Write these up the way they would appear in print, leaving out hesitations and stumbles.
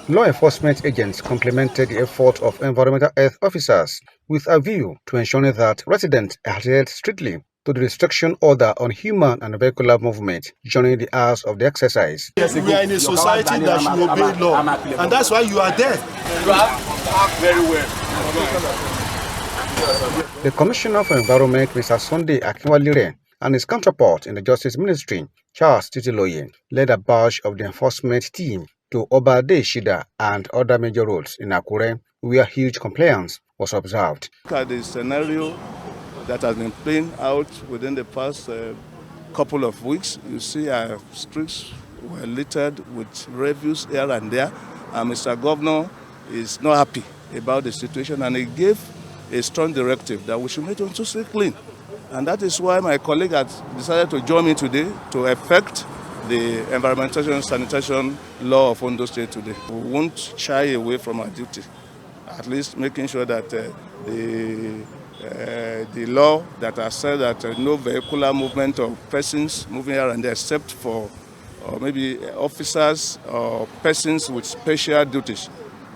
Law enforcement agents complemented the effort of environmental health officers with a view to ensuring that residents adhered strictly to the restriction order on human and vehicular movement during the hours of the exercise. We are in a society that should obey law, and that's why you are there. You act very well. The Commissioner for Environment, Mr. Sunday Akinwalire, and his counterpart in the Justice Ministry, Charles Titiloye, led a batch of the enforcement team to Obade Shida and other major roads in Àkúré, where huge compliance was observed. Look at the scenario that has been playing out within the past couple of weeks. You see our streets were littered with refuse here and there, and Mr. Governor is not happy about the situation, and he gave a strong directive that we should make Ondo State clean. And that is why my colleague has decided to join me today to effect the environmental and sanitation law of Ondo State today. We won't shy away from our duty, at least making sure that the law that has said that no vehicular movement of persons moving here and there except for maybe officers or persons with special duties.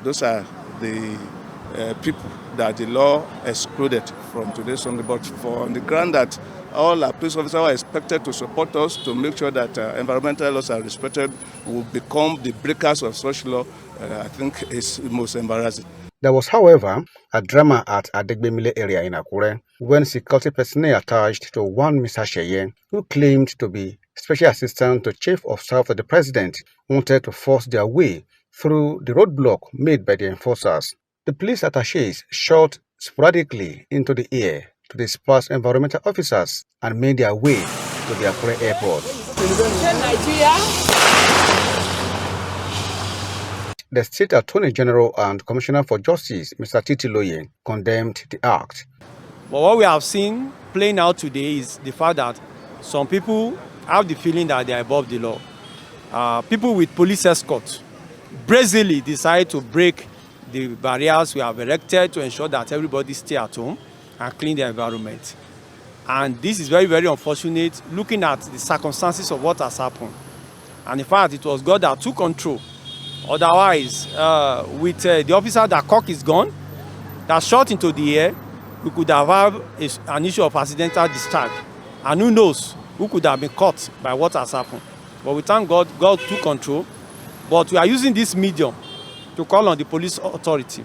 Those are the people that the law excluded from today's Sunday. But on the ground that all our police officers are expected to support us to make sure that environmental laws are respected, will become the breakers of such law, I think is most embarrassing. There was, however, a drama at Adegbemile area in Àkúré when security personnel attached to one Mr. Sheye, who claimed to be Special Assistant to Chief of Staff of the President, wanted to force their way through the roadblock made by the enforcers. The police attachés shot sporadically into the air to disperse environmental officers and made their way to the Àkúré airport. The State Attorney General and Commissioner for Justice, Mr. Titiloye, condemned the act. But what we have seen playing out today is the fact that some people have the feeling that they are above the law. People with police escort brazenly decide to break the barriers we have erected to ensure that everybody stay at home and clean the environment. And this is very, very unfortunate looking at the circumstances of what has happened. And in fact, it was God that took control. Otherwise, with the officer that cocked his gun, that shot into the air, we could have had an issue of accidental discharge. And who knows who could have been caught by what has happened. But we thank God, God took control. But we are using this medium to call on the police authority.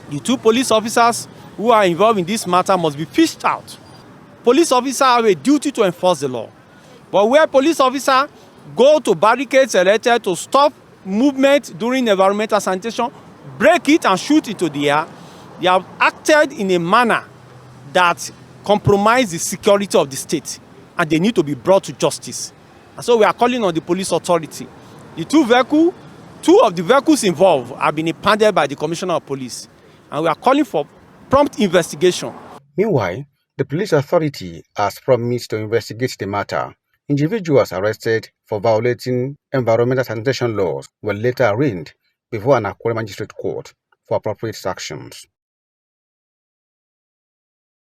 The two police officers who are involved in this matter must be fished out. Police officers have a duty to enforce the law. But where police officers go to barricades erected to stop movement during environmental sanitation, break it and shoot into the air, they have acted in a manner that compromises the security of the state, and they need to be brought to justice. And so we are calling on the police authority. Two of the vehicles involved have been impounded by the Commissioner of Police, and we are calling for prompt investigation. Meanwhile, the police authority has promised to investigate the matter. Individuals arrested for violating environmental sanitation laws were later arraigned before an Àkúré magistrate court for appropriate sanctions.